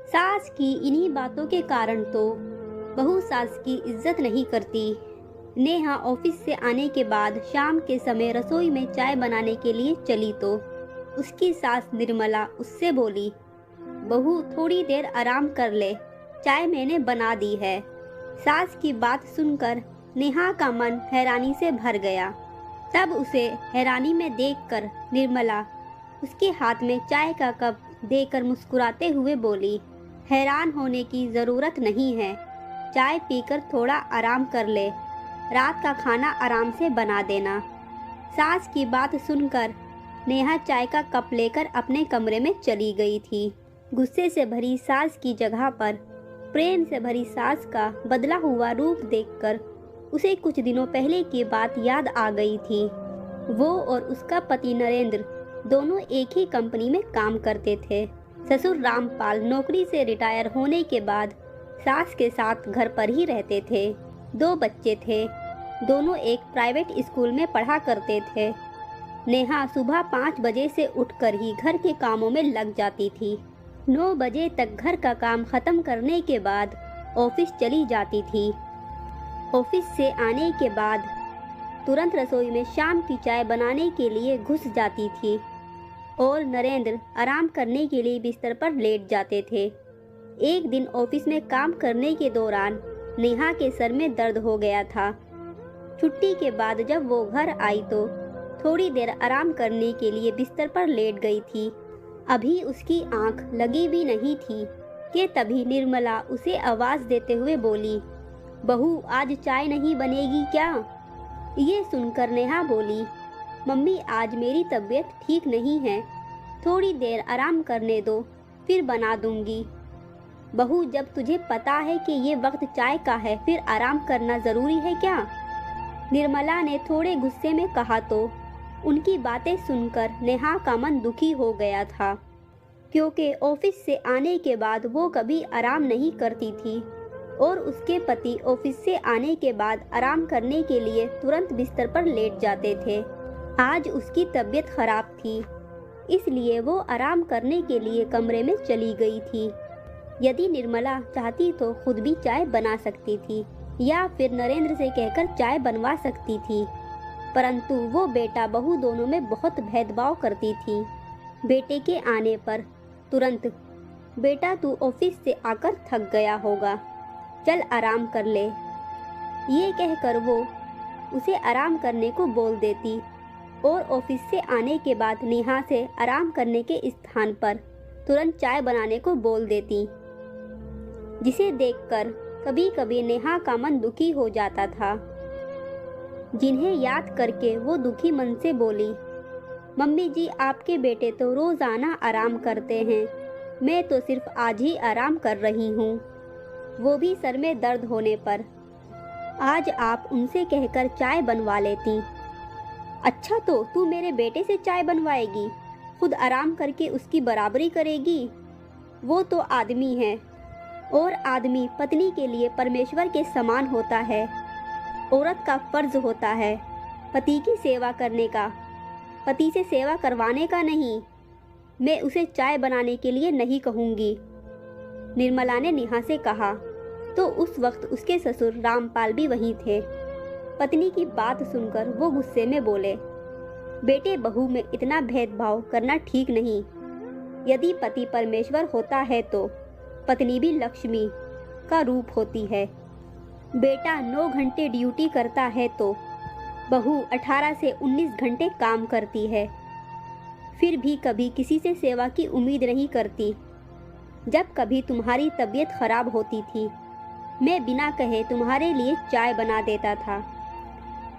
सास की इन्हीं बातों के कारण तो बहू सास की इज्जत नहीं करती। नेहा ऑफिस से आने के बाद शाम के समय रसोई में चाय बनाने के लिए चली तो उसकी सास निर्मला उससे बोली, बहू थोड़ी देर आराम कर ले, चाय मैंने बना दी है। सास की बात सुनकर नेहा का मन हैरानी से भर गया। तब उसे हैरानी में देखकर निर्मला उसके हाथ में चाय का कप देकर मुस्कुराते हुए बोली, हैरान होने की ज़रूरत नहीं है, चाय पीकर थोड़ा आराम कर ले, रात का खाना आराम से बना देना। सास की बात सुनकर नेहा चाय का कप लेकर अपने कमरे में चली गई थी। गुस्से से भरी सास की जगह पर प्रेम से भरी सास का बदला हुआ रूप देखकर उसे कुछ दिनों पहले की बात याद आ गई थी। वो और उसका पति नरेंद्र दोनों एक ही कंपनी में काम करते थे। ससुर रामपाल नौकरी से रिटायर होने के बाद सास के साथ घर पर ही रहते थे। 2 बच्चे थे, दोनों एक प्राइवेट स्कूल में पढ़ा करते थे। नेहा सुबह 5 बजे से उठकर ही घर के कामों में लग जाती थी। 9 बजे तक घर का काम खत्म करने के बाद ऑफिस चली जाती थी। ऑफिस से आने के बाद तुरंत रसोई में शाम की चाय बनाने के लिए घुस जाती थी और नरेंद्र आराम करने के लिए बिस्तर पर लेट जाते थे। एक दिन ऑफिस में काम करने के दौरान नेहा के सर में दर्द हो गया था। छुट्टी के बाद जब वो घर आई तो थोड़ी देर आराम करने के लिए बिस्तर पर लेट गई थी। अभी उसकी आंख लगी भी नहीं थी कि तभी निर्मला उसे आवाज देते हुए बोली, बहू आज चाय नहीं बनेगी क्या? ये सुनकर नेहा बोली, मम्मी आज मेरी तबीयत ठीक नहीं है, थोड़ी देर आराम करने दो, फिर बना दूंगी। बहू जब तुझे पता है कि ये वक्त चाय का है, फिर आराम करना जरूरी है क्या? निर्मला ने थोड़े गुस्से में कहा तो उनकी बातें सुनकर नेहा का मन दुखी हो गया था, क्योंकि ऑफिस से आने के बाद वो कभी आराम नहीं करती थी और उसके पति ऑफिस से आने के बाद आराम करने के लिए तुरंत बिस्तर पर लेट जाते थे। आज उसकी तबीयत खराब थी, इसलिए वो आराम करने के लिए कमरे में चली गई थी। यदि निर्मला चाहती तो खुद भी चाय बना सकती थी या फिर नरेंद्र से कहकर चाय बनवा सकती थी, परंतु वो बेटा बहू दोनों में बहुत भेदभाव करती थी। बेटे के आने पर तुरंत, बेटा तू ऑफिस से आकर थक गया होगा, चल आराम कर ले, ये कहकर वो उसे आराम करने को बोल देती और ऑफिस से आने के बाद नेहा से आराम करने के स्थान पर तुरंत चाय बनाने को बोल देती, जिसे देखकर कभी कभी नेहा का मन दुखी हो जाता था, जिन्हें याद करके वो दुखी मन से बोली, मम्मी जी आपके बेटे तो रोजाना आराम करते हैं, मैं तो सिर्फ आज ही आराम कर रही हूँ, वो भी सर में दर्द होने पर। आज आप उनसे कहकर चाय बनवा लेती। अच्छा तो तू मेरे बेटे से चाय बनवाएगी, खुद आराम करके उसकी बराबरी करेगी? वो तो आदमी है और आदमी पत्नी के लिए परमेश्वर के समान होता है। औरत का फर्ज होता है पति की सेवा करने का, पति से सेवा करवाने का नहीं। मैं उसे चाय बनाने के लिए नहीं कहूँगी, निर्मला ने नेहा से कहा। तो उस वक्त उसके ससुर रामपाल भी वहीं थे। पत्नी की बात सुनकर वो गुस्से में बोले, बेटे बहू में इतना भेदभाव करना ठीक नहीं। यदि पति परमेश्वर होता है तो पत्नी भी लक्ष्मी का रूप होती है। बेटा 9 घंटे ड्यूटी करता है तो बहू 18 से 19 घंटे काम करती है, फिर भी कभी किसी से सेवा की उम्मीद नहीं करती। जब कभी तुम्हारी तबीयत खराब होती थी, मैं बिना कहे तुम्हारे लिए चाय बना देता था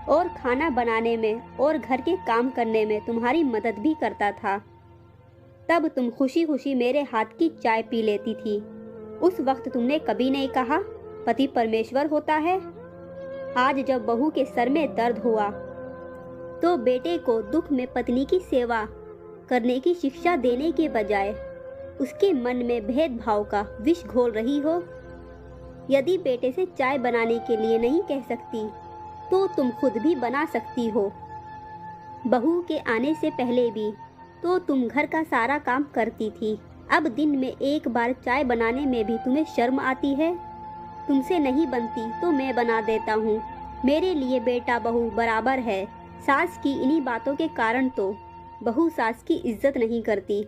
और खाना बनाने में और घर के काम करने में तुम्हारी मदद भी करता था। तब तुम खुशी खुशी मेरे हाथ की चाय पी लेती थी। उस वक्त तुमने कभी नहीं कहा पति परमेश्वर होता है। आज जब बहू के सर में दर्द हुआ तो बेटे को दुख में पत्नी की सेवा करने की शिक्षा देने के बजाय उसके मन में भेदभाव का विष घोल रही हो। यदि बेटे से चाय बनाने के लिए नहीं कह सकती तो तुम खुद भी बना सकती हो। बहू के आने से पहले भी तो तुम घर का सारा काम करती थी, अब दिन में एक बार चाय बनाने में भी तुम्हें शर्म आती है? तुमसे नहीं बनती तो मैं बना देता हूँ। मेरे लिए बेटा बहू बराबर है। सास की इन्हीं बातों के कारण तो बहू सास की इज्जत नहीं करती।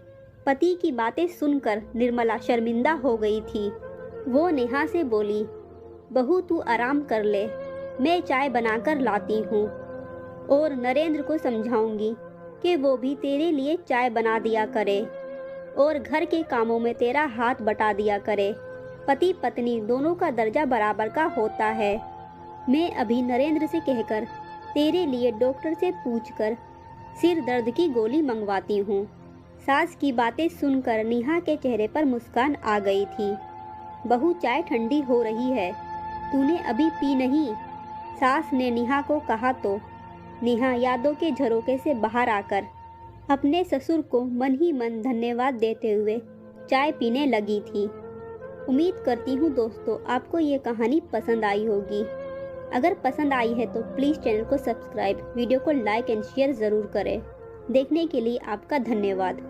पति की बातें सुनकर निर्मला शर्मिंदा हो गई थी। वो नेहा से बोली, बहू तू आराम कर ले, मैं चाय बनाकर लाती हूँ और नरेंद्र को समझाऊंगी कि वो भी तेरे लिए चाय बना दिया करे और घर के कामों में तेरा हाथ बटा दिया करे। पति पत्नी दोनों का दर्जा बराबर का होता है। मैं अभी नरेंद्र से कहकर तेरे लिए डॉक्टर से पूछकर सिर दर्द की गोली मंगवाती हूँ। सास की बातें सुनकर नेहा के चेहरे पर मुस्कान आ गई थी। बहू चाय ठंडी हो रही है, तूने अभी पी नहीं? सास ने नेहा को कहा तो नेहा यादों के झरोके से बाहर आकर अपने ससुर को मन ही मन धन्यवाद देते हुए चाय पीने लगी थी। उम्मीद करती हूँ दोस्तों आपको ये कहानी पसंद आई होगी। अगर पसंद आई है तो प्लीज़ चैनल को सब्सक्राइब, वीडियो को लाइक एंड शेयर ज़रूर करें। देखने के लिए आपका धन्यवाद।